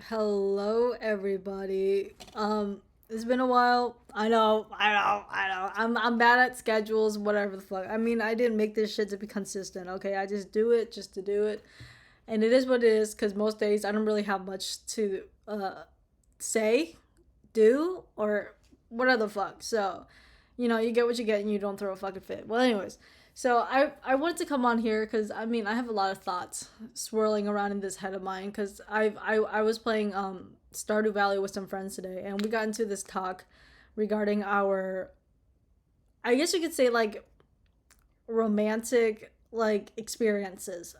Hello, everybody. It's been a while. I know. I'm bad at schedules, whatever the fuck. I mean, I didn't make this shit to be consistent, okay? I just do it just to do it. And it is what it is, because most days I don't really have much to say, do, or whatever the fuck. So, you get what you get and you don't throw a fucking fit. Well, anyways, so I wanted to come on here because I mean I have a lot of thoughts swirling around in this head of mine because I was playing Stardew Valley with some friends today and we got into this talk regarding our, I guess you could say, like, romantic like experiences,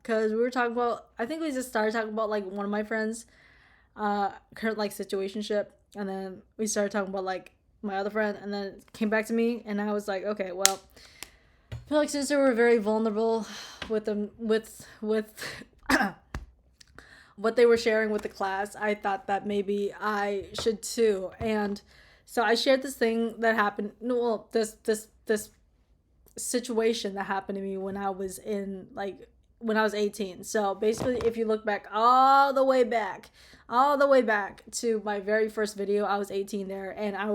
because we were talking about, I think we just started talking about like one of my friends current like situationship, and then we started talking about like my other friend, and then it came back to me, and I was like, okay, well, I feel like since they were very vulnerable with them with what they were sharing with the class, I thought that maybe I should too. And so I shared this thing that happened. Well, this situation that happened to me when I was in like when I was 18. So basically, if you look back all the way back to my very first video, I was 18 there, and I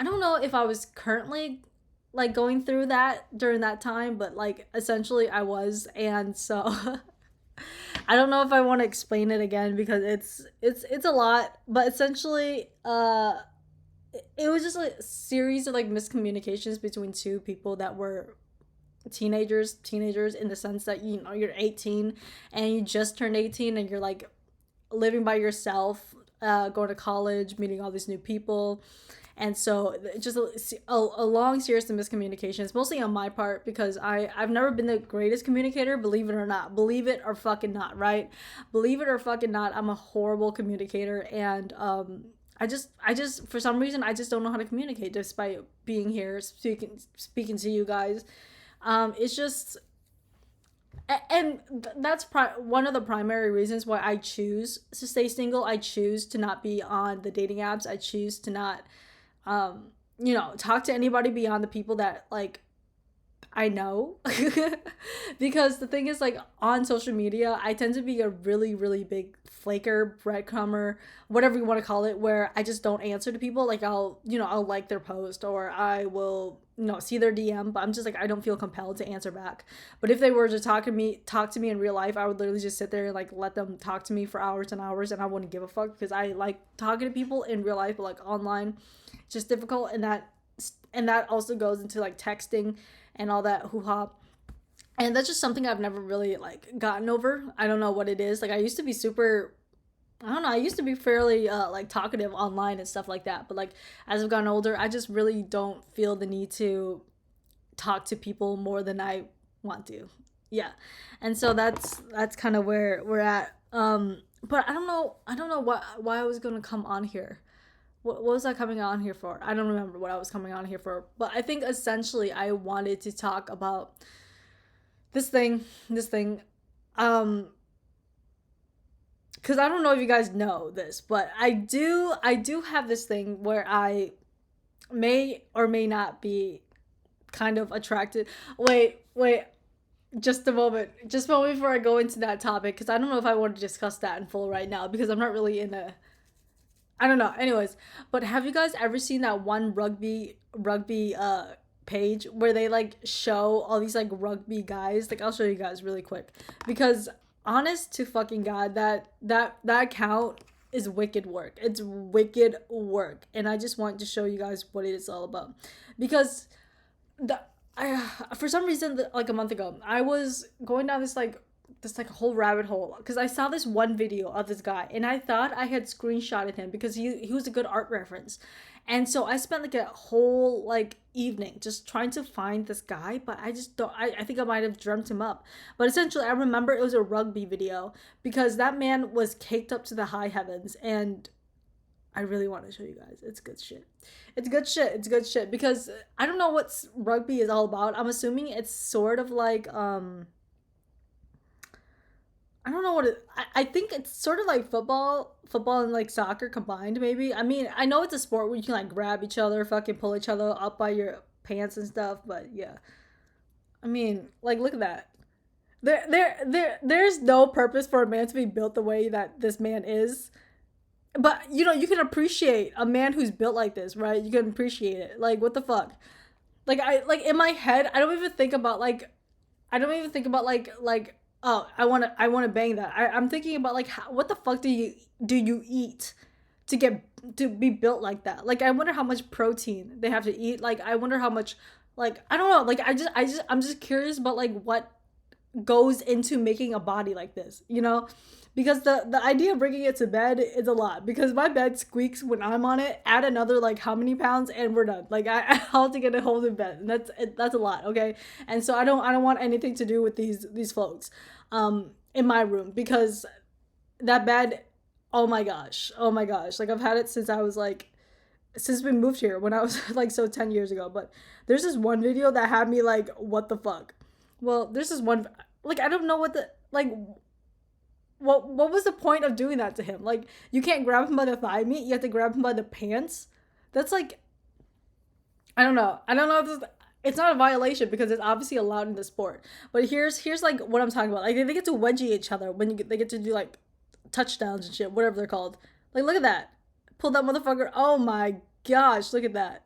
don't know if I was currently like going through that during that time, but like essentially I was. And so I don't know if I want to explain it again because it's a lot, but essentially it was just a series of like miscommunications between two people that were teenagers in the sense that you're 18 and you just turned 18 and you're like living by yourself, going to college, meeting all these new people. And so it's just a long series of miscommunications, mostly on my part, because I've never been the greatest communicator, believe it or not. Believe it or fucking not, right? Believe it or fucking not, I'm a horrible communicator. And I just for some reason I just don't know how to communicate despite being here speaking to you guys. It's just, and that's one of the primary reasons why I choose to stay single. I choose to not be on the dating apps. I choose to not talk to anybody beyond the people that like I know. Because the thing is, like, on social media, I tend to be a really, really big flaker, breadcrumber, whatever you want to call it, where I just don't answer to people. Like, I'll like their post, or I will, see their DM, but I'm just like, I don't feel compelled to answer back. But if they were to talk to me in real life, I would literally just sit there and like let them talk to me for hours and hours, and I wouldn't give a fuck because I like talking to people in real life, but like online, it's just difficult. And that also goes into like texting and all that hoo ha. And that's just something I've never really like gotten over. I don't know what it is. Like, I used to be super, I don't know, I used to be fairly like talkative online and stuff like that. But like as I've gotten older, I just really don't feel the need to talk to people more than I want to. Yeah. And so that's kind of where we're at. But I don't know why I was going to come on here. What was I coming on here for? I don't remember what I was coming on here for. But I think essentially I wanted to talk about this thing. Um, because I don't know if you guys know this, but I do have this thing where I may or may not be kind of attracted. Wait, just a moment before I go into that topic, because I don't know if I want to discuss that in full right now because I'm not really in a, I don't know. Anyways, but have you guys ever seen that one rugby page where they like show all these like rugby guys? Like, I'll show you guys really quick, because honest to fucking god, that account is wicked work. It's wicked work, and I just want to show you guys what it is all about. Because the I for some reason, like a month ago, I was going down this like whole rabbit hole because I saw this one video of this guy and I thought I had screenshotted him because he was a good art reference. And so I spent like a whole like evening just trying to find this guy, but I just don't, I think I might have dreamt him up. But essentially I remember it was a rugby video because that man was caked up to the high heavens, and I really want to show you guys. It's good shit. It's good shit. It's good shit because I don't know what rugby is all about. I'm assuming it's sort of like I don't know what it. I think it's sort of like football and like soccer combined. Maybe. I mean, I know it's a sport where you can like grab each other, fucking pull each other up by your pants and stuff. But yeah, I mean, like, look at that. There's no purpose for a man to be built the way that this man is. But you can appreciate a man who's built like this, right? You can appreciate it. Like, what the fuck? Like, in my head, I don't even think about like oh, I want to bang that. I'm thinking about like what the fuck do you eat to be built like that? Like, I wonder how much protein they have to eat. Like, I wonder how much, like, I don't know. Like, I'm just curious about like what goes into making a body like this, because the idea of bringing it to bed is a lot, because my bed squeaks when I'm on it. Add another like how many pounds and we're done. Like, I have to get a hold of bed, and that's a lot. Okay. And so I don't want anything to do with these folks in my room, because that bed, oh my gosh, oh my gosh, like I've had it since I was like, since we moved here, when I was like, so 10 years ago. But there's this one video that had me like, what the fuck. Well, there's this one, like, I don't know what the, like, what was the point of doing that to him? Like, you can't grab him by the thigh meat, you have to grab him by the pants. That's like, I don't know if it's not a violation, because it's obviously allowed in the sport. But here's like what I'm talking about. Like, they get to wedgie each other when they get to do like touchdowns and shit, whatever they're called. Like, look at that. Pull that motherfucker. Oh my gosh, look at that.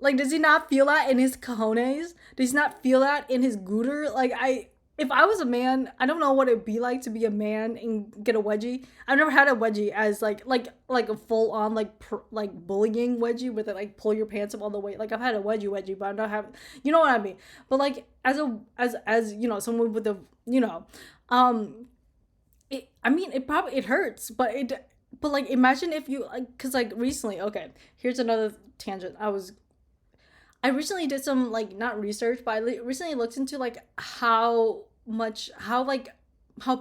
Like, does he not feel that in his cojones? Does he not feel that in his gooter? Like, if I was a man, I don't know what it'd be like to be a man and get a wedgie. I've never had a wedgie as like a full on like bullying wedgie with it, like pull your pants up all the way. Like, I've had a wedgie, but I'm not having, you know what I mean. But like, as someone with a, um, I mean, it hurts, but like, imagine if you like, cause like recently, okay, here's another tangent. I recently did some like, not research, but I recently looked into like how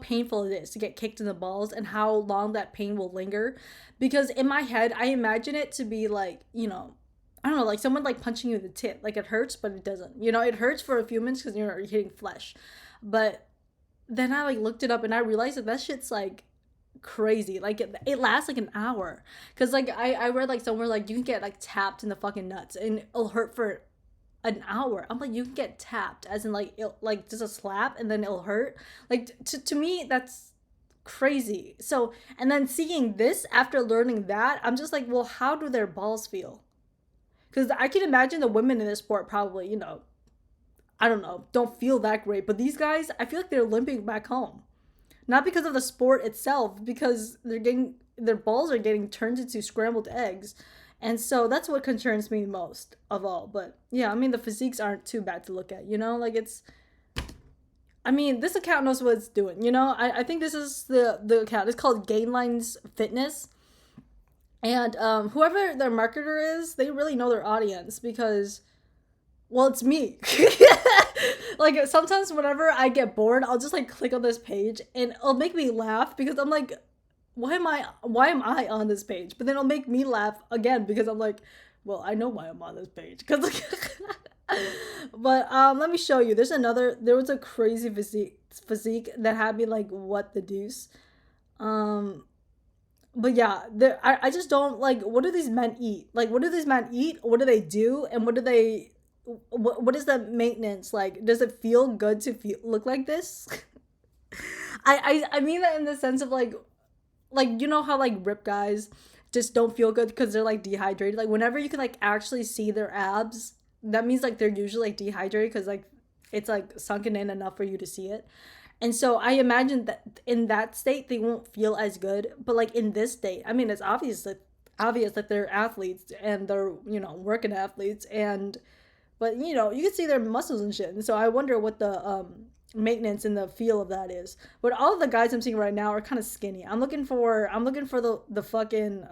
painful it is to get kicked in the balls, and how long that pain will linger. Because in my head, I imagine it to be like, I don't know, like someone like punching you in the tit. Like, it hurts, but it doesn't. It hurts for a few minutes because you're hitting flesh. But then I like looked it up, and I realized that shit's like crazy. Like, it lasts like an hour, because like I read like somewhere like you can get like tapped in the fucking nuts and it'll hurt for an hour. I'm like, you can get tapped as in like, like just a slap and then it'll hurt. Like, to me, that's crazy. So, and then seeing this after learning that, I'm just like, well, how do their balls feel? Because I can imagine the women in this sport probably, I don't know, don't feel that great. But these guys, I feel like they're limping back home. Not because of the sport itself, because their balls are getting turned into scrambled eggs. And so that's what concerns me most of all. But yeah, I mean, the physiques aren't too bad to look at, Like, I mean, this account knows what it's doing, I think this is the account. It's called Gainlines Fitness. And whoever their marketer is, they really know their audience, because, well, it's me. Like, sometimes whenever I get bored, I'll just like click on this page and it'll make me laugh, because I'm like, why am I on this page? But then it'll make me laugh again, because I'm like, well, I know why I'm on this page. Cause like, but let me show you. There was a crazy physique that had me like, what the deuce. But yeah, I just don't like, what do these men eat? Like, what do these men eat? What do they do? And what is the maintenance like? Does it feel good to look like this? I mean that in the sense of like, how like rip guys just don't feel good because they're like dehydrated. Like, whenever you can like actually see their abs, that means like they're usually like dehydrated, because like it's like sunken in enough for you to see it. And so I imagine that in that state they won't feel as good, but like in this state, I mean, it's obvious that they're athletes, and they're working athletes, and but you can see their muscles and shit. And so I wonder what the maintenance and the feel of that is. But all of the guys I'm seeing right now are kind of skinny. I'm looking for the fucking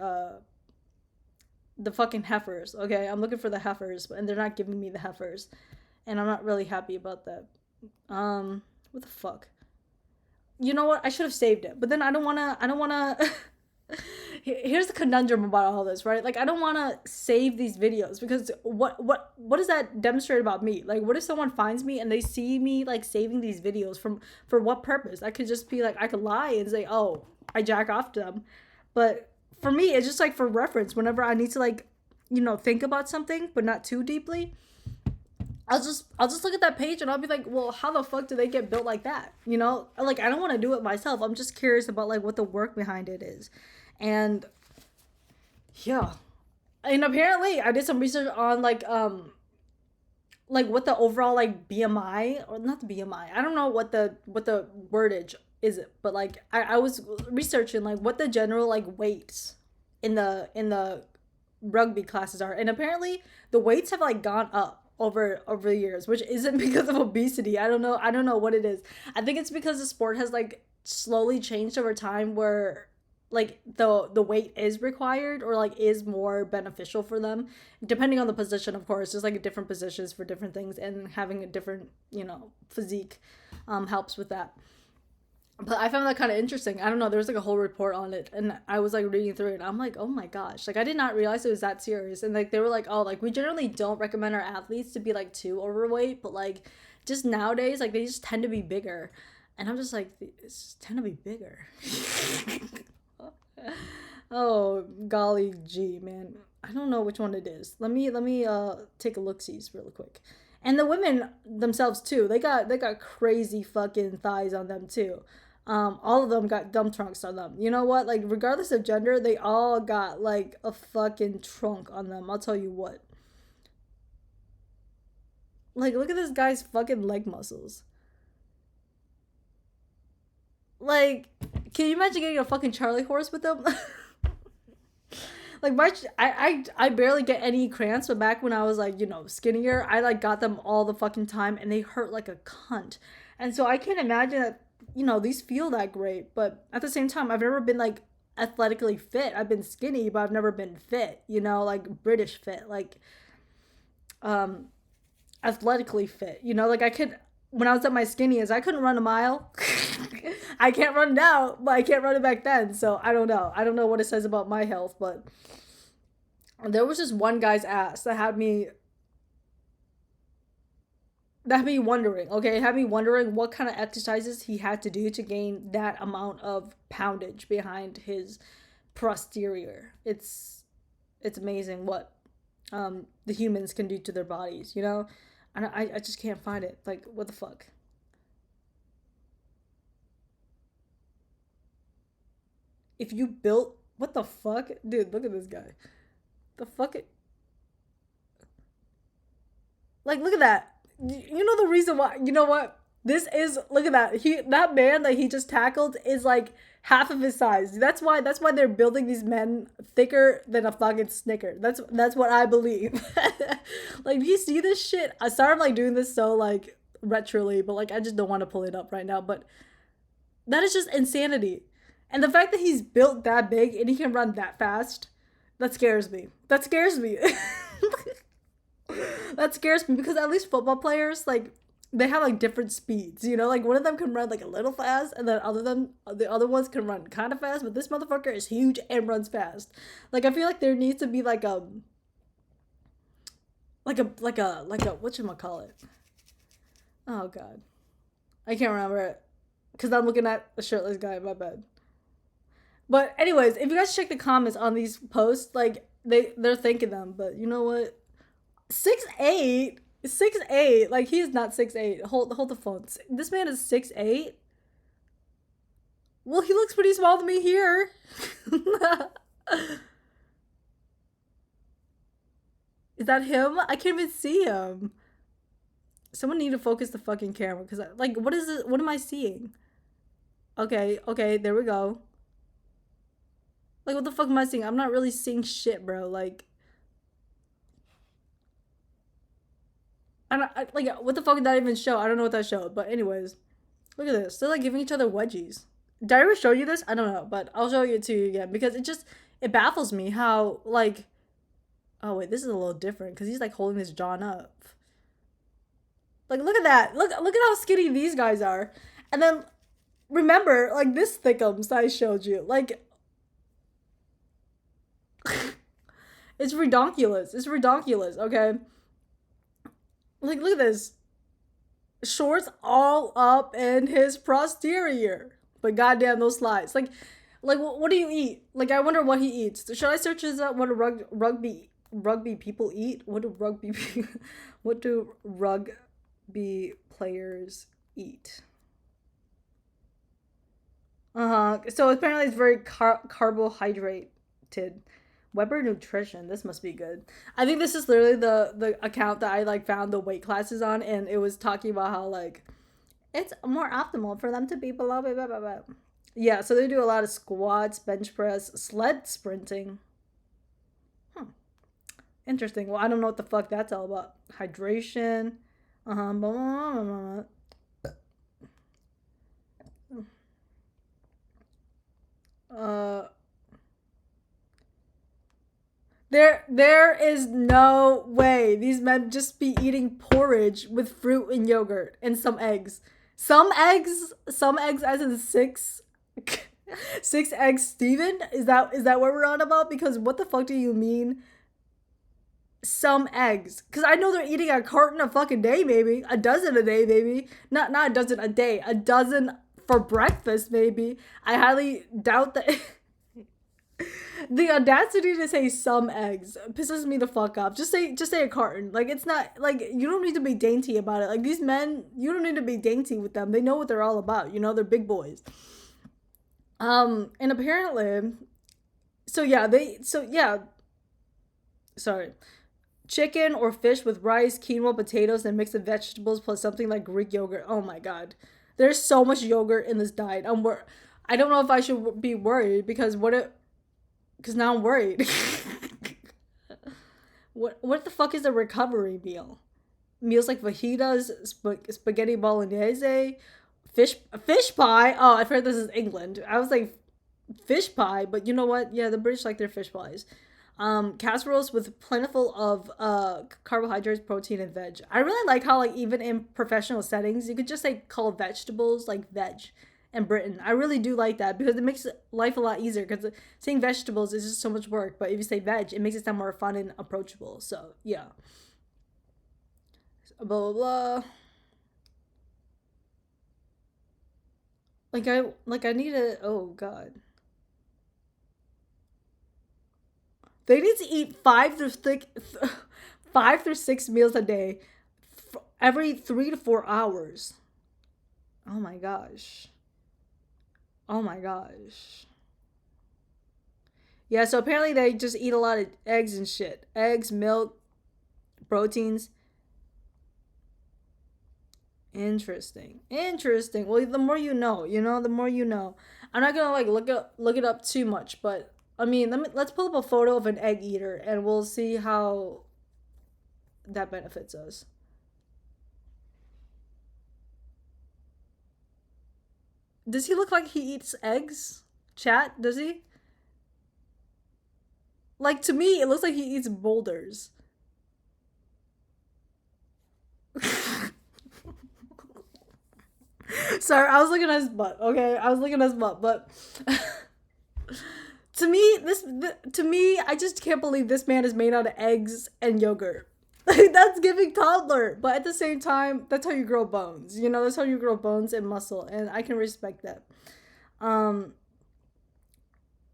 heifers. Okay, I'm looking for the heifers, and they're not giving me the heifers, and I'm not really happy about that. What the fuck? You know what? I should have saved it, but then I don't wanna. Here's the conundrum about all this, right? Like, I don't want to save these videos, because what does that demonstrate about me? Like, what if someone finds me and they see me like saving these videos for what purpose? I could just be like, I could lie and say, oh, I jack off to them. But for me, it's just like for reference, whenever I need to like, think about something, but not too deeply. I'll just look at that page and I'll be like, well, how the fuck do they get built like that? You know, like I don't want to do it myself. I'm just curious about like what the work behind it is, and yeah, and apparently I did some research on like what the overall like BMI, or not the BMI. I don't know what the wordage is it, but like I was researching like what the general like weights in the rugby classes are, and apparently the weights have like gone up over the years, which isn't because of obesity. I don't know what it is. I think it's because the sport has like slowly changed over time, where like the weight is required or like is more beneficial for them, depending on the position, of course. There's like different positions for different things, and having a different, you know, physique helps with that. But I found that kind of interesting. I don't know. There was like a whole report on it, and I was like reading through it. And I'm like, oh my gosh! Like I did not realize it was that serious. And like they were like, oh, like we generally don't recommend our athletes to be like too overweight, but like just nowadays, like they just tend to be bigger. And I'm just like, they just tend to be bigger. Oh golly gee, man. I don't know which one it is. Let me take a look sees really quick. And the women themselves too. They got crazy fucking thighs on them too. All of them got dump trunks on them. You know what? Like regardless of gender, they all got like a fucking trunk on them. I'll tell you what. Like look at this guy's fucking leg muscles. Like, can you imagine getting a fucking Charlie horse with them? Like I barely get any cramps, but back when I was like, you know, skinnier, I like got them all the fucking time, and they hurt like a cunt. And so I can't imagine that, you know, these feel that great. But at the same time, I've never been like athletically fit. I've been skinny, but I've never been fit, you know, like British fit, like um athletically fit. You know, like I could, when I was at my skinniest, I couldn't run a mile. I can't run now, but I can't run it back then. So I don't know. I don't know what it says about my health, but there was just one guy's ass that had me wondering. Okay, it had me wondering what kind of exercises he had to do to gain that amount of poundage behind his posterior. It's amazing what the humans can do to their bodies, you know? And I just can't find it. Like, what the fuck? If you built, what the fuck? Dude, look at this guy. The fuck it, like look at that. You know the reason why, you know what? This is, look at that. That man that he just tackled is like half of his size. That's why they're building these men thicker than a fucking snicker. That's what I believe. Like, do you see this shit? I sorry I'm like doing this so like retroly, but like I just don't want to pull it up right now. But that is just insanity. And the fact that he's built that big and he can run that fast, that scares me. That scares me. That scares me because at least football players, like, they have like different speeds, you know, like one of them can run like a little fast, and then the other ones can run kind of fast, but this motherfucker is huge and runs fast. Like I feel like there needs to be like a what you call it? Oh god, I can't remember it because I'm looking at a shirtless guy in my bed. But anyways, if you guys check the comments on these posts, like they're thanking them, but you know what? 6'8", 6'8", like he is not 6'8". Hold the phone. This man is 6'8". Well, he looks pretty small to me here. Is that him? I can't even see him. Someone need to focus the fucking camera, because like, what is it? What am I seeing? Okay, okay, there we go. Like, what the fuck am I seeing? I'm not really seeing shit, bro. Like, like, what the fuck did that even show? I don't know what that showed. But anyways, look at this. They're like giving each other wedgies. Did I ever show you this? I don't know, but I'll show it to you again because it baffles me how like, oh wait, this is a little different because he's like holding his John up. Like look at that. Look at how skinny these guys are. And then remember like this thickums that I showed you. Like it's redonkulous. It's redonkulous, okay? Like look at this. Shorts all up in his posterior. But goddamn those slides. Like what do you eat? Like I wonder what he eats. Should I search his what a rugby rugby people eat? What do rugby what do rugby players eat? Uh-huh. So apparently it's very carbohydrated. Weber Nutrition. This must be good. I think this is literally the account that I like found the weight classes on, and it was talking about how like it's more optimal for them to be below blah blah blah blah. Yeah, so they do a lot of squats, bench press, sled sprinting. Hmm. Interesting. Well, I don't know what the fuck that's all about. Hydration. Uh-huh. Blah, blah, blah, blah, blah. There is no way these men just be eating porridge with fruit and yogurt and some eggs. Some eggs as in six six eggs Steven? Is that what we're on about? Because what the fuck do you mean some eggs? Because I know they're eating a carton a fucking day, maybe. A dozen a day, maybe. Not a dozen a day. A dozen for breakfast, maybe. I highly doubt that. The audacity to say some eggs pisses me the fuck off. Just say a carton. Like it's not like you don't need to be dainty about it. Like these men, you don't need to be dainty with them. They know what they're all about. You know, they're big boys. And apparently, sorry. Chicken or fish with rice, quinoa, potatoes, and mix of vegetables plus something like Greek yogurt. Oh my god. There's so much yogurt in this diet. I don't know if I should be worried because because now I'm worried. What the fuck is a recovery meal? Meals like fajitas, spaghetti bolognese, fish pie. Oh, I've heard this is England. I was like fish pie, but you know what? Yeah, the British like their fish pies. Casseroles with plentiful of carbohydrates, protein, and veg. I really like how like even in professional settings, you could just like call vegetables like veg in Britain. I really do like that because it makes life a lot easier. Because saying vegetables is just so much work, but if you say veg, it makes it sound more fun and approachable. So yeah, blah blah blah. I need a oh god. They need to eat 5 through 6 meals a day, every 3 to 4 hours. Oh my gosh. Oh my gosh. Yeah, so apparently they just eat a lot of eggs and shit. Eggs, milk, proteins. Interesting. Interesting. Well, the more the more you know. I'm not gonna like look it up too much, but I mean, let's pull up a photo of an egg eater and we'll see how that benefits us. Does he look like he eats eggs? Chat, does he? Like to me, it looks like he eats boulders. Sorry, I was looking at his butt. Okay, I was looking at his butt, but to me, I just can't believe this man is made out of eggs and yogurt. Like that's giving toddler, but at the same time, that's how you grow bones. You know, that's how you grow bones and muscle, and I can respect that. Um,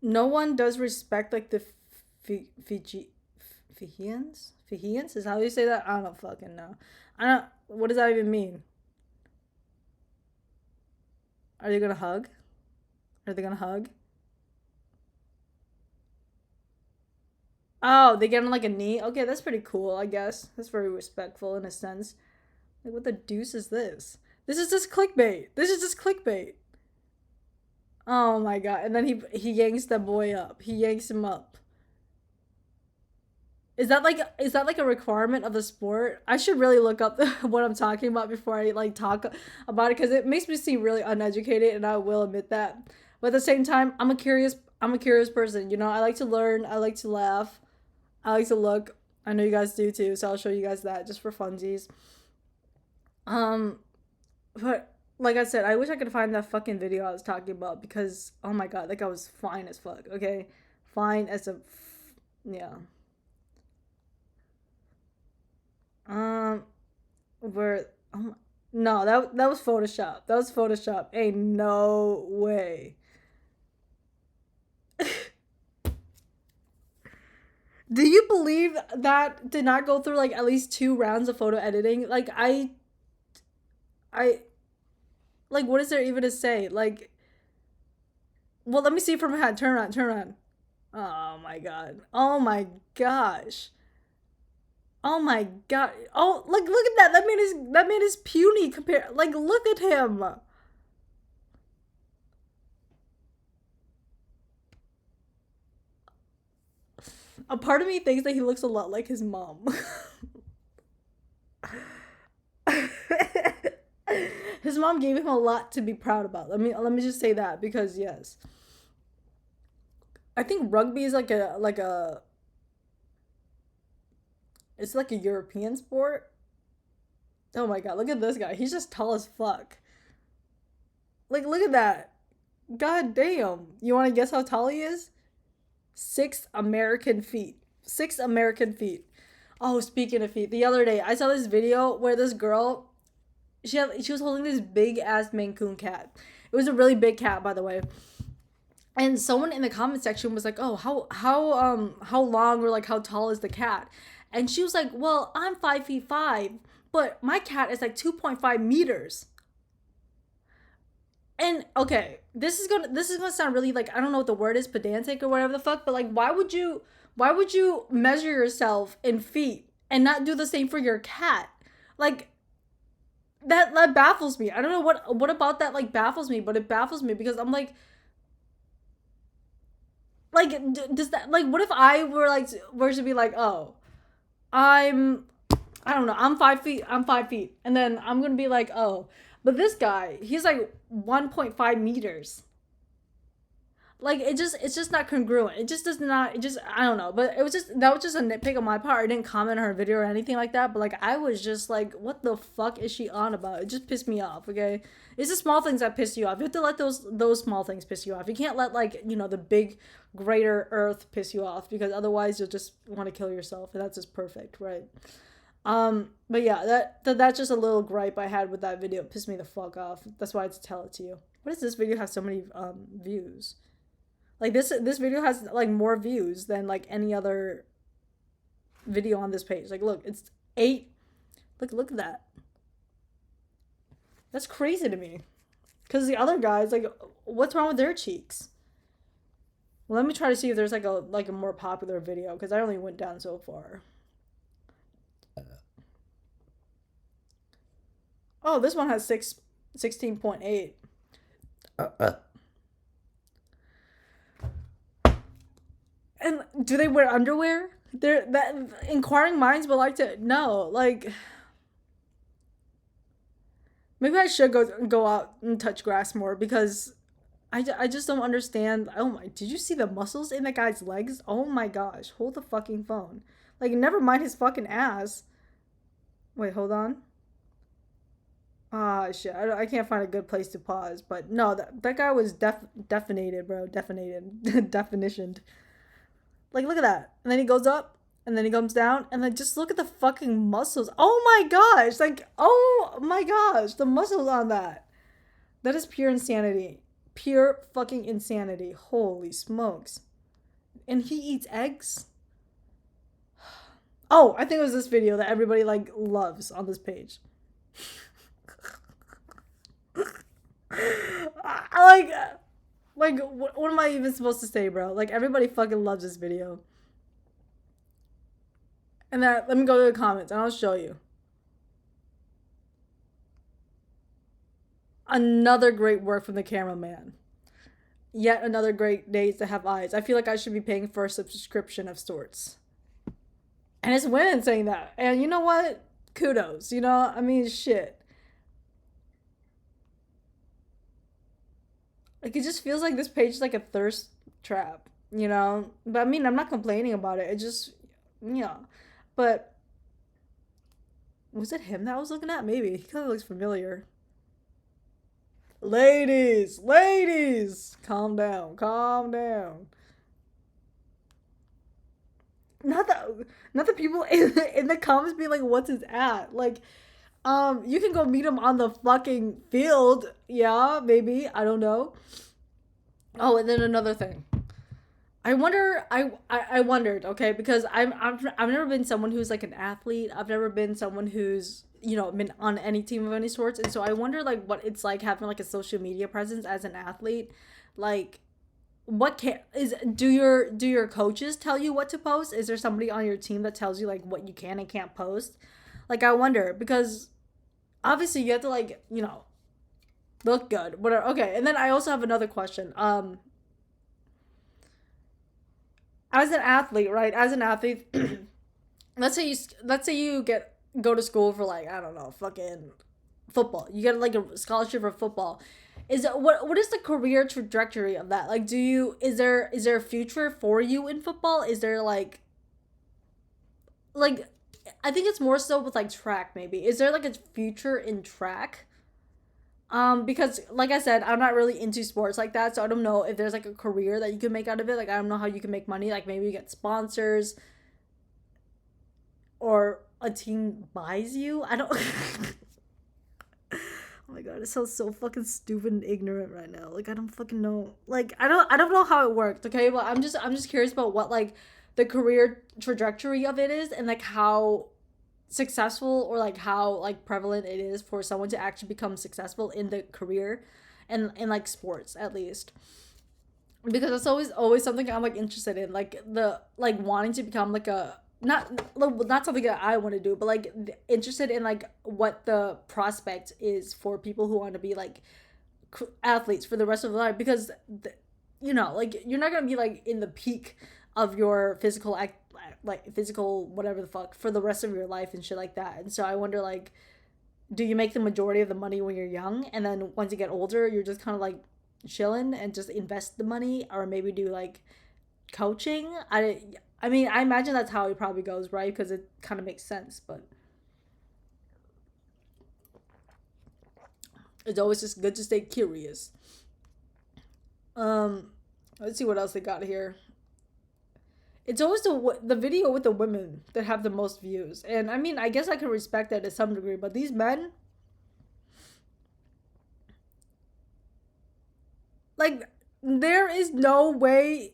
no one does respect like the Fiji Fijians. Fijians is how you say that. I don't fucking know. I don't. What does that even mean? Are they gonna hug? Are they gonna hug? Oh, they get on like a knee. Okay, that's pretty cool. I guess that's very respectful in a sense. Like, what the deuce is this? This is just clickbait. This is just clickbait. Oh my god! And then he yanks the boy up. He yanks him up. Is that like a requirement of the sport? I should really look up what I'm talking about before I like talk about it because it makes me seem really uneducated, and I will admit that. But at the same time, I'm a curious person. You know, I like to learn. I like to laugh. I like to look. I know you guys do too, so I'll show you guys that just for funsies. Um, but like I said, I wish I could find that fucking video I was talking about because oh my god, like I was fine as fuck. Okay, fine as yeah. Um, where oh my, no, that was Photoshop. That was Photoshop. Ain't no way. Do you believe that did not go through like at least 2 rounds of photo editing? Like I like what is there even to say? Like, well, let me see from ahead. Turn around, turn around. Oh my god. Oh my gosh. Oh my god. Oh, like look at that. That man is puny compared. Like look at him. A part of me thinks that he looks a lot like his mom. His mom gave him a lot to be proud about. Let me just say that because yes, I think rugby is it's like a European sport. Oh my god, look at this guy. He's just tall as fuck. Like look at that. God damn. You want to guess how tall he is? 6 American feet. 6 American feet. Oh, speaking of feet, the other day I saw this video where this girl she was holding this big ass Maine Coon cat. It was a really big cat, by the way. And someone in the comment section was like, "Oh, how long or like how tall is the cat?" And she was like, "Well, I'm 5'5", but my cat is like 2.5 meters." And okay, this is gonna sound really like I don't know what the word is, pedantic or whatever the fuck, but like why would you measure yourself in feet and not do the same for your cat? Like that baffles me. I don't know what about that like baffles me, but it baffles me because I'm like does that like what if I were to be like, oh, I'm I don't know, I'm 5 feet, and then I'm gonna be like, oh, but this guy he's like 1.5 meters. Like it's just not congruent. It just does not. It just I don't know. But it was just that was just a nitpick on my part. I didn't comment on her video or anything like that. But like I was just like, what the fuck is she on about? It just pissed me off. Okay, it's the small things that piss you off. You have to let those small things piss you off. You can't let like the big greater earth piss you off because otherwise you'll just want to kill yourself, and that's just perfect, right? But yeah, that's just a little gripe I had with that video. It pissed me the fuck off. That's why I had to tell it to you. Why does this video have so many views? Like this video has like more views than like any other video on this page. Like look, it's 8. Look at that. That's crazy to me. Cuz the other guys like what's wrong with their cheeks? Well, let me try to see if there's like a more popular video cuz I only went down so far. Oh, this one has 16.8. And do they wear underwear? They're that inquiring minds would like to know. Like maybe I should go out and touch grass more because I just don't understand. Oh my, did you see the muscles in that guy's legs? Oh my gosh, hold the fucking phone. Like never mind his fucking ass. Wait, hold on. Ah, shit. I can't find a good place to pause, but no, that guy was definated, bro. Definated. Definitioned. Like, look at that. And then he goes up, and then he comes down, and then just look at the fucking muscles. Oh my gosh. Like, oh my gosh. The muscles on that. That is pure insanity. Pure fucking insanity. Holy smokes. And he eats eggs? Oh, I think it was this video that everybody, like, loves on this page. I like what am I even supposed to say, bro? Like everybody fucking loves this video. And then let me go to the comments and I'll show you. Another great work from the cameraman. Yet another great days to have eyes. I feel like I should be paying for a subscription of sorts. And it's women saying that. And you know what? Kudos. I mean, shit. Like it just feels like this page is like a thirst trap. But I mean, I'm not complaining about it. It just, yeah. But was it him that I was looking at? Maybe he kind of looks familiar. Ladies, calm down, calm down. Not the people in the comments being like, "What's his at?" Like, you can go meet him on the fucking field. Yeah, maybe I don't know. Oh, and then another thing. I wonder. I wondered. Okay, because I've never been someone who's like an athlete. I've never been someone who's been on any team of any sorts, and so I wonder like what it's like having like a social media presence as an athlete. Like, what can is do your coaches tell you what to post? Is there somebody on your team that tells you like what you can and can't post? Like, I wonder because obviously you have to like look good. Whatever. Okay, and then I also have another question. As an athlete, right? As an athlete, let's say you get go to school for like I don't know, fucking football. You get like a scholarship for football. What is the career trajectory of that? Like, is there a future for you in football? Is there like I think it's more so with like track maybe. Is there like a future in track? Because like I said, I'm not really into sports like that, so I don't know if there's like a career that you can make out of it. Like I don't know how you can make money. Like maybe you get sponsors or a team buys you. I don't. Oh my god, it sounds so fucking stupid and ignorant right now. Like I don't fucking know. Like I don't know how it worked. Okay, but I'm just curious about what like the career trajectory of it is and like how successful or like how like prevalent it is for someone to actually become successful in the career and in like sports at least, because that's always something I'm like interested in, like the like wanting to become like a not something that I want to do, but like interested in like what the prospect is for people who want to be like athletes for the rest of their life, because like you're not gonna be like in the peak of your physical act like physical whatever the fuck for the rest of your life and shit like that. And so I wonder like, do you make the majority of the money when you're young, and then once you get older you're just kind of like chilling and just invest the money, or maybe do like coaching? I mean, I imagine that's how it probably goes, right? Because it kind of makes sense, but it's always just good to stay curious. um let's see what else they got here. It's always the video with the women that have the most views, and I mean, I guess I can respect that to some degree, but these men, like, there is no way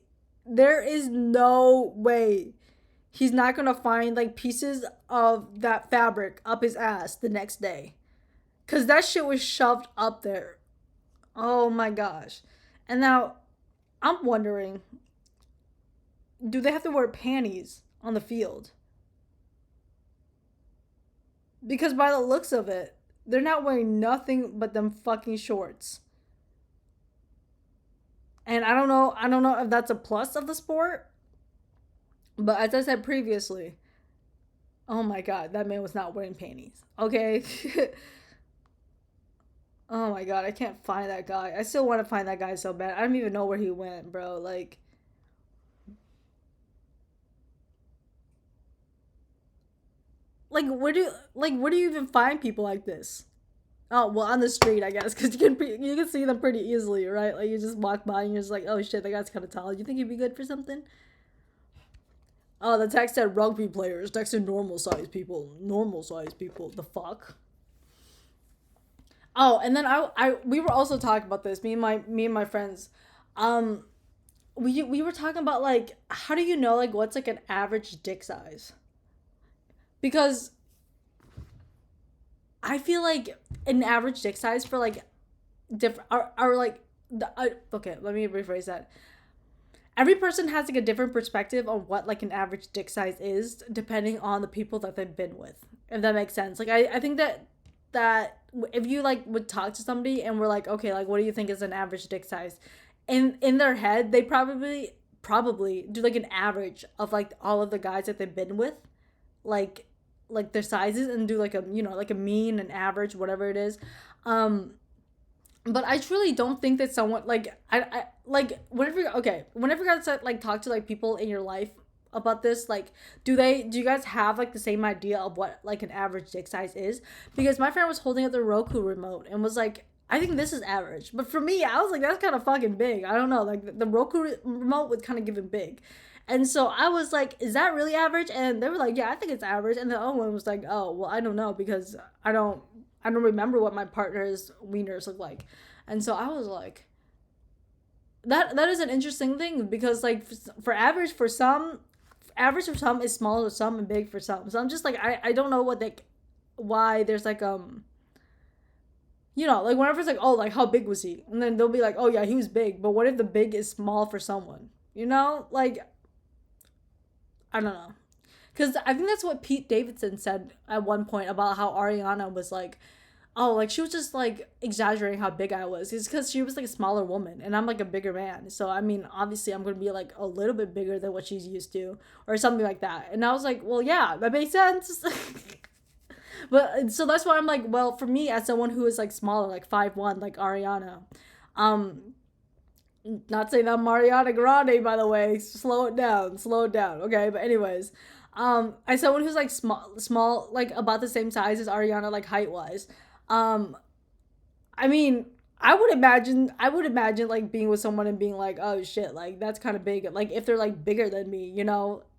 he's not gonna find like pieces of that fabric up his ass the next day, because that shit was shoved up there. Oh my gosh. And now I'm wondering, do they have to wear panties on the field? Because by the looks of it, they're not wearing nothing but them fucking shorts. And I don't know if that's a plus of the sport, but as I said previously, oh my god, that man was not wearing panties. Okay? Oh my god, I can't find that guy. I still want to find that guy so bad. I don't even know where he went, bro. Where do you even find people like this? Oh well, on the street, I guess, because you can see them pretty easily, right? Like you just walk by and you're just like, oh shit, that guy's kind of tall. You think he'd be good for something? Oh, the text said rugby players. Text said normal sized people. Normal sized people. The fuck. Oh, and then we were also talking about this. Me and my friends. Um, we were talking about like how do you know like what's like an average dick size? Because I feel like an average dick size for like different are like okay, let me rephrase that. Every person has like a different perspective on what like an average dick size is depending on the people that they've been with, if that makes sense. Like I think that if you like would talk to somebody and we're like, okay, like what do you think is an average dick size, in their head they probably do like an average of like all of the guys that they've been with, like their sizes, and do like a like a mean and average whatever it is. um but I truly don't think that someone like I like whenever you guys like talk to like people in your life about this, like do you guys have like the same idea of what like an average dick size is? Because my friend was holding up the Roku remote and was like, I think this is average, but for me I was like, that's kind of fucking big. I don't know, like the Roku remote would kind of give it big. And so I was like, is that really average? And they were like, yeah, I think it's average. And the other one was like, oh well, I don't know, because I don't remember what my partner's wieners look like. And so I was like, that is an interesting thing because like for average for some is small for some and big for some. So I'm just like I don't know what like why there's like like whenever it's like, oh, like how big was he? And then they'll be like, oh yeah, he was big. But what if the big is small for someone? Like I don't know. Because I think that's what Pete Davidson said at one point about how Ariana was like, oh, like she was just like exaggerating how big I was. It's because she was like a smaller woman and I'm like a bigger man. So I mean, obviously I'm gonna be like a little bit bigger than what she's used to, or something like that. And I was like, well, yeah, that makes sense. But so that's why I'm like, well, for me as someone who is like smaller, like 5'1", like Ariana, um, not saying that I'm Mariana Grande, by the way. Slow it down, okay? But anyways, as someone who's like small, like about the same size as Ariana, like height wise, um, I mean, I would imagine like being with someone and being like, oh shit, like that's kind of big. Like if they're like bigger than me,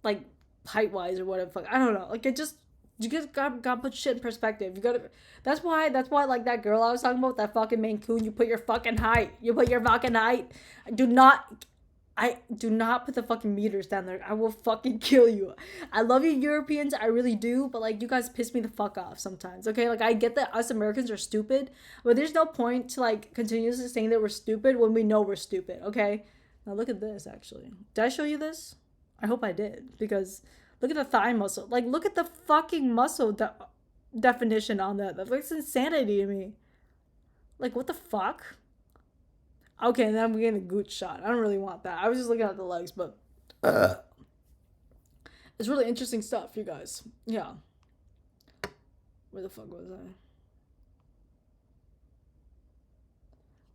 like height wise or whatever. Like, I don't know. Like it just you just got to put shit in perspective. You gotta. That's why like that girl I was talking about, that fucking Maine Coon. You put your fucking height. You put your fucking height. Do not. I do not put the fucking meters down there. I will fucking kill you. I love you Europeans, I really do, but like you guys piss me the fuck off sometimes. Okay, like I get that us Americans are stupid, but there's no point to like continuously saying that we're stupid when we know we're stupid. Okay, now look at this. Actually, did I show you this? I hope I did, because look at the thigh muscle. Like look at the fucking muscle definition on that. That looks insanity to me. Like what the fuck? Okay, then I'm getting a gooch shot. I don't really want that. I was just looking at the legs, but it's really interesting stuff, you guys. Yeah. Where the fuck was I?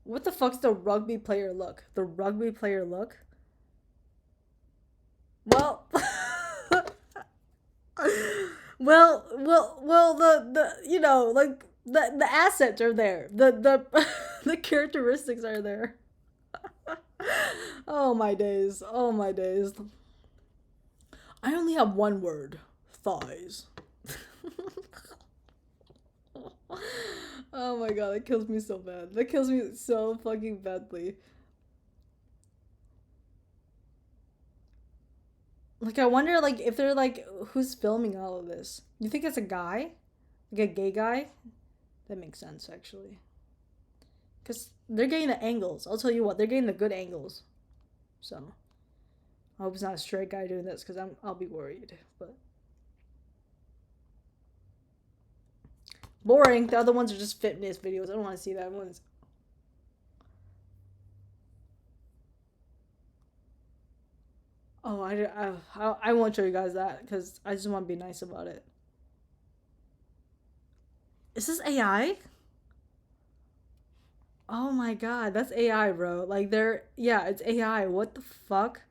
What the fuck's the rugby player look? The rugby player look? Well, like the assets are there. The the characteristics are there. Oh my days. Oh my days. I only have one word. Thighs. Oh my god, that kills me so bad. That kills me so fucking badly. Like I wonder like if they're like who's filming all of this? You think it's a guy? Like a gay guy? That makes sense actually. Cuz they're getting the angles. I'll tell you what, they're getting the good angles. So, I hope it's not a straight guy doing this cuz I'll be worried. But boring. The other ones are just fitness videos. I don't want to see that. One's Oh, I won't show you guys that because I just want to be nice about it. Is this AI? Oh my god, that's AI, bro. Like yeah, it's AI. What the fuck?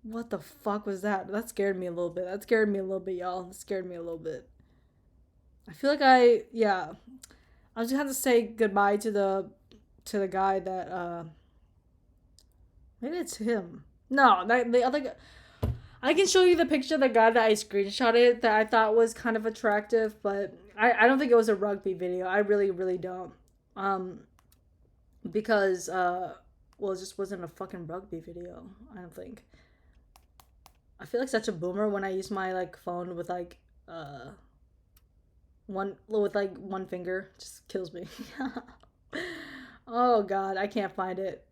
What the fuck was that? That scared me a little bit. That scared me a little bit, y'all. That scared me a little bit. I feel like yeah. I just have to say goodbye to the guy that maybe it's him. No, the other guy. I can show you the picture of the guy that I screenshotted that I thought was kind of attractive, but I don't think it was a rugby video. I really, really don't. Um, because, well, it just wasn't a fucking rugby video, I don't think. I feel like such a boomer when I use my, like, phone with, like, one finger. Just kills me. Oh, God, I can't find it.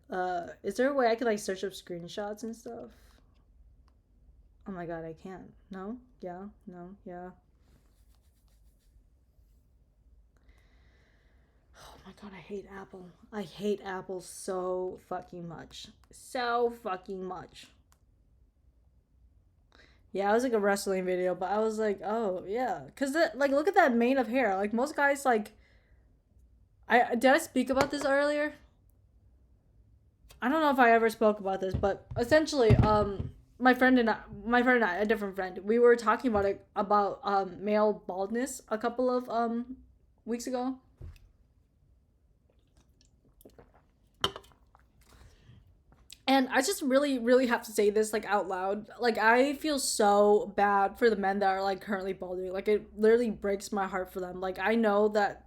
Is there a way I could, like, search up screenshots and stuff? Oh my god, I can't. No? Yeah? No? Yeah? Oh my god, I hate Apple. I hate Apple so fucking much. So fucking much. Yeah, it was like a wrestling video, but I was like, oh yeah, cause like look at that mane of hair. Like most guys, like I speak about this earlier? I don't know if I ever spoke about this, but essentially, my friend and I, a different friend, we were talking about it about male baldness a couple of weeks ago. And I just really, really have to say this like out loud. Like I feel so bad for the men that are like currently balding. Like it literally breaks my heart for them. Like I know that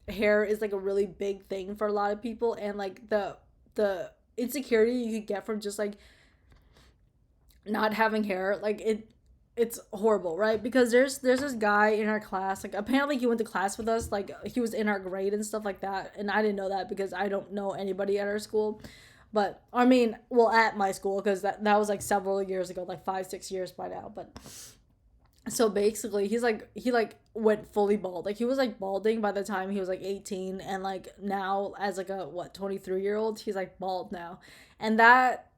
hair is like a really big thing for a lot of people, and like the insecurity you could get from just like not having hair, like it's horrible, right? Because there's this guy in our class, like apparently he went to class with us, like he was in our grade and stuff like that, and I didn't know that because I don't know anybody at our school. But I mean, well, at my school, because that was like several years ago, like 5 6 years by now. But so basically he like went fully bald, like he was like balding by the time he was like 18, and like now as like a what 23-year-old he's like bald now. And that,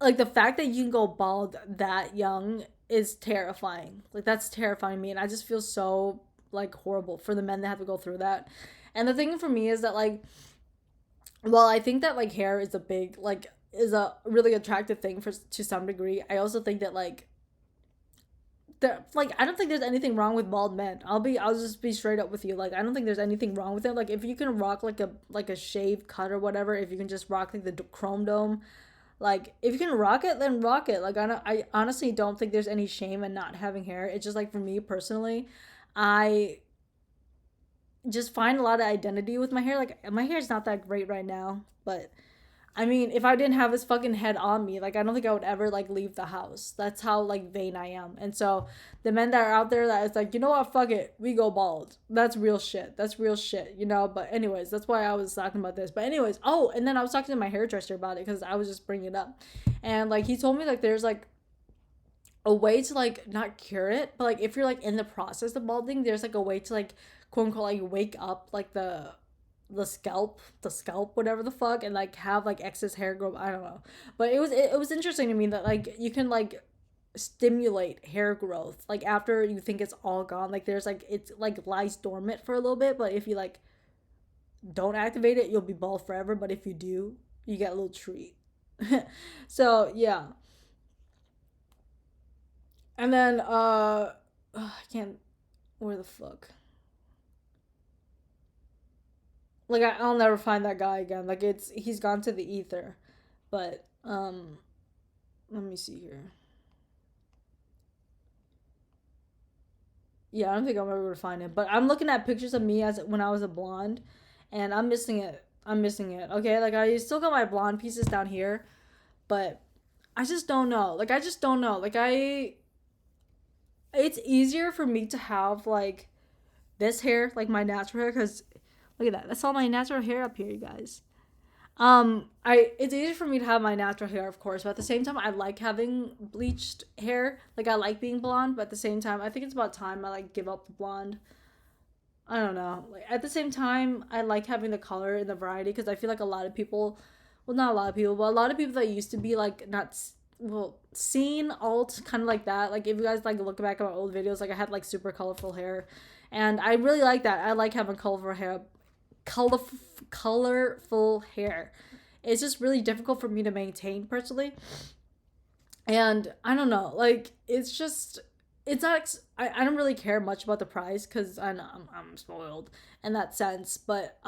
like the fact that you can go bald that young is terrifying. Like that's terrifying me, and I just feel so like horrible for the men that have to go through that. And the thing for me is that like, well, I think that like hair is a big like is a really attractive thing for to some degree. I also think that like like I don't think there's anything wrong with bald men. I'll just be straight up with you. Like I don't think there's anything wrong with it. Like if you can rock like a shave cut or whatever, if you can just rock like the chrome dome, like if you can rock it, then rock it. Like I honestly don't think there's any shame in not having hair. It's just like for me personally, I just find a lot of identity with my hair. Like my hair is not that great right now, but I mean, if I didn't have his fucking head on me, like I don't think I would ever like leave the house. That's how like vain I am. And so the men that are out there that it's like, you know what, fuck it, we go bald. That's real shit. That's real shit, you know. But anyways, that's why I was talking about this. But anyways, oh, and then I was talking to my hairdresser about it because I was just bringing it up, and like he told me like there's like a way to like not cure it, but like if you're like in the process of balding, there's like a way to like quote unquote like wake up like the scalp, whatever the fuck, and like have like excess hair grow. I don't know, but it was interesting to me that like you can like stimulate hair growth like after you think it's all gone. Like there's like it's like lies dormant for a little bit, but if you like don't activate it, you'll be bald forever. But if you do, you get a little treat. So yeah, and then I can't. Where the fuck? Like I'll never find that guy again. Like he's gone to the ether. But let me see here. Yeah, I don't think I'm ever gonna find him. But I'm looking at pictures of me as when I was a blonde, and I'm missing it. I'm missing it. Okay, like I still got my blonde pieces down here, but I just don't know. Like I just don't know. Like it's easier for me to have like this hair, like my natural hair, because look at that. That's all my natural hair up here, you guys. I it's easy for me to have my natural hair, of course, but at the same time, I like having bleached hair. Like I like being blonde, but at the same time, I think it's about time I like give up the blonde. I don't know. Like at the same time, I like having the color and the variety because I feel like a lot of people, well, not a lot of people, but a lot of people that used to be like not well seen alt kind of like that. Like if you guys like look back at my old videos, like I had like super colorful hair, and I really like that. I like having colorful hair, colorful colorful hair. It's just really difficult for me to maintain personally, and I don't know. Like it's just it's not. I don't really care much about the price because I'm spoiled in that sense, but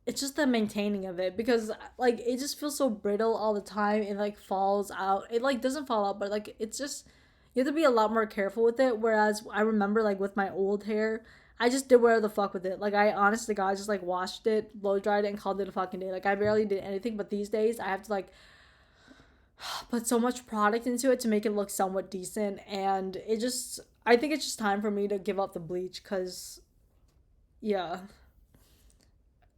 it's just the maintaining of it because like it just feels so brittle all the time. It like falls out. It like doesn't fall out, but like it's just you have to be a lot more careful with it. Whereas I remember like with my old hair, I just did whatever the fuck with it. Like I honest to God just like washed it, blow dried it, and called it a fucking day. Like I barely did anything. But these days I have to like put so much product into it to make it look somewhat decent, and it just I think it's just time for me to give up the bleach because yeah,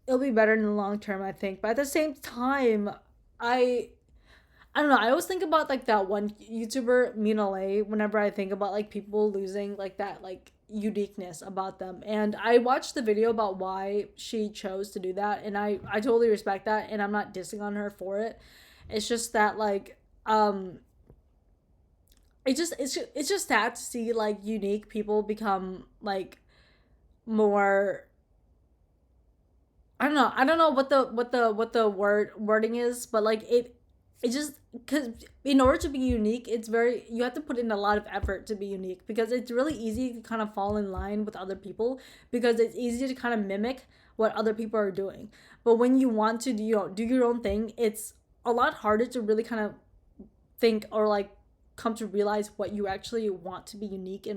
it'll be better in the long term, I think. But at the same time, I I don't know. I always think about like that one YouTuber, Mina Lay, whenever I think about like people losing like that like uniqueness about them. And I watched the video about why she chose to do that, and I totally respect that, and I'm not dissing on her for it. It's just that like it's just sad to see like unique people become like more. I don't know what the wording is, but like it just because in order to be unique, it's very you have to put in a lot of effort to be unique because it's really easy to kind of fall in line with other people because it's easy to kind of mimic what other people are doing. But when you want to do your own thing, it's a lot harder to really kind of think or like come to realize what you actually want to be unique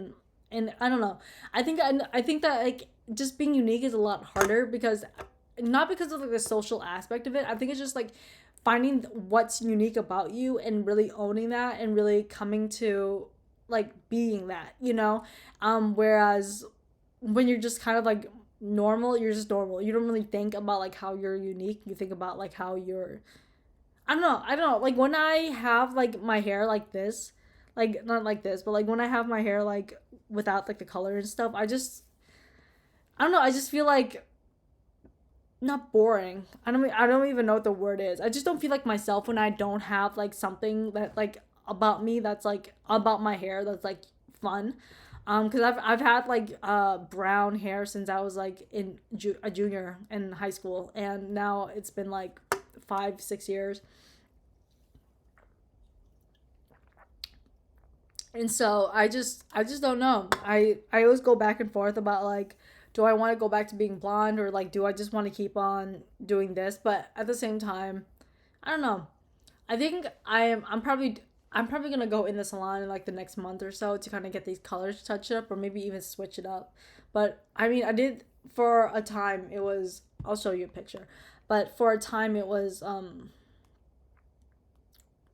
And I don't know. I think that like just being unique is a lot harder because not because of like the social aspect of it. I think it's just like finding what's unique about you and really owning that and really coming to like being that, you know? Whereas when you're just kind of like normal, you're just normal. You don't really think about like how you're unique. You think about like how you're I don't know. Like when I have like my hair like this, like not like this, but like when I have my hair like without like the color and stuff, I don't know, I just feel like not boring. I don't even know what the word is. I just don't feel like myself when I don't have like something that like about me that's like about my hair that's like fun. Cuz I've had like brown hair since I was like a junior in high school, and now it's been like 5 6 years. And so I just don't know. I always go back and forth about like, do I want to go back to being blonde, or like do I just want to keep on doing this? But at the same time, I don't know. I think I'm probably gonna go in the salon in like the next month or so to kind of get these colors touched up, or maybe even switch it up. But I mean, I did for a time. It was, I'll show you a picture, but for a time it was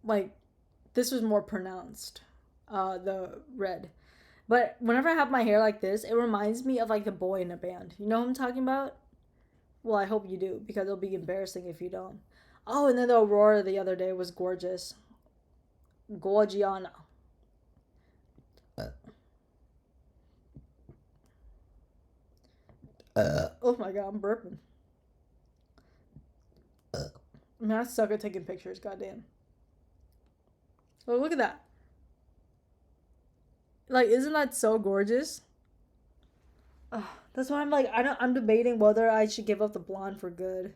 like this was more pronounced, the red. But whenever I have my hair like this, it reminds me of like the boy in a band. You know what I'm talking about? Well, I hope you do, because it'll be embarrassing if you don't. Oh, and then the aurora the other day was gorgeous. Gorgiana. Oh my god, I'm burping. I mean, I suck at taking pictures. Goddamn. Oh, look at that. Like, isn't that so gorgeous? Ugh, that's why I'm like, I'm debating whether I should give up the blonde for good,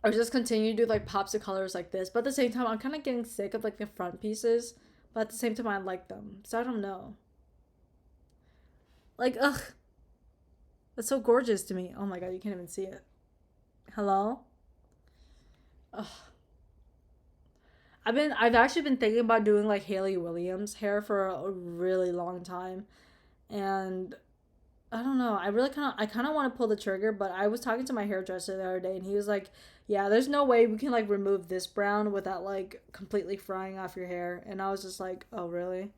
or just continue to do like pops of colors like this. But at the same time, I'm kind of getting sick of like the front pieces. But at the same time, I like them, so I don't know. Like, ugh, that's so gorgeous to me. Oh my god, you can't even see it. Hello. Ugh. I've actually been thinking about doing like Haley Williams hair for a really long time, and I don't know. I kind of want to pull the trigger, but I was talking to my hairdresser the other day, and he was like, "Yeah, there's no way we can like remove this brown without like completely frying off your hair." And I was just like, "Oh, really?"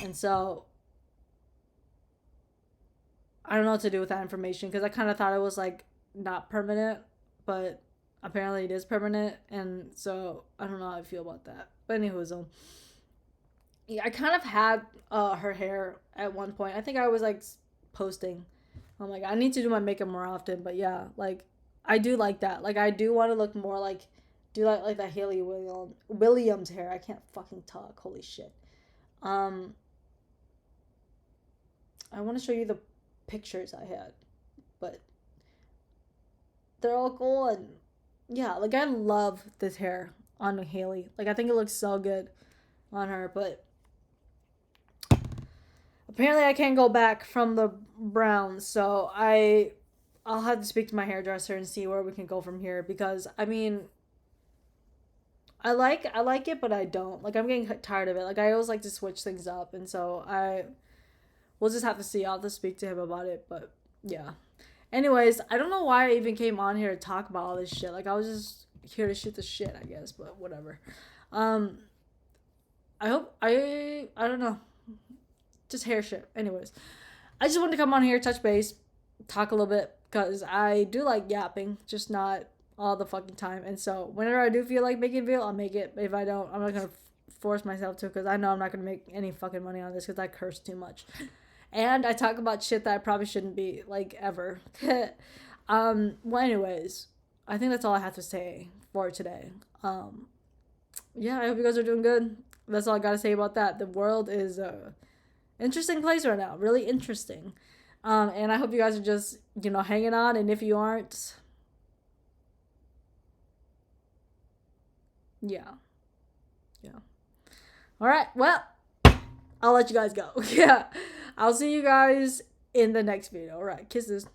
And so I don't know what to do with that information, because I kind of thought it was like not permanent, but apparently it is permanent, and so I don't know how I feel about that. But anywho, yeah, I kind of had her hair at one point. I think I was like posting. I'm like, I need to do my makeup more often, but yeah, like I do like that. Like I do want to look more like, do like that Williams hair. I can't fucking talk. Holy shit. Um, I want to show you the pictures I had, but they're all cool. And yeah, like I love this hair on Haley. Like I think it looks so good on her, but apparently I can't go back from the browns, so I'll have to speak to my hairdresser and see where we can go from here, because I mean, I like it, but I don't. Like I'm getting tired of it. Like I always like to switch things up, and so I we'll just have to see. I'll have to speak to him about it, but yeah. Anyways, I don't know why I even came on here to talk about all this shit. Like I was just here to shoot the shit, I guess, but whatever. Um I hope I don't know. Just hair shit. Anyways, I just wanted to come on here, touch base, talk a little bit, because I do like yapping, just not all the fucking time. And so whenever I do feel like making a video, I'll make it. If I don't, I'm not gonna force myself to, because I know I'm not gonna make any fucking money on this, because I curse too much, and I talk about shit that I probably shouldn't be, like, ever. Well, anyways, I think that's all I have to say for today. Yeah, I hope you guys are doing good. That's all I gotta say about that. The world is interesting place right now, really interesting. And I hope you guys are just, hanging on. And if you aren't, yeah, yeah. All right, well, I'll let you guys go. Yeah, I'll see you guys in the next video. All right, kisses.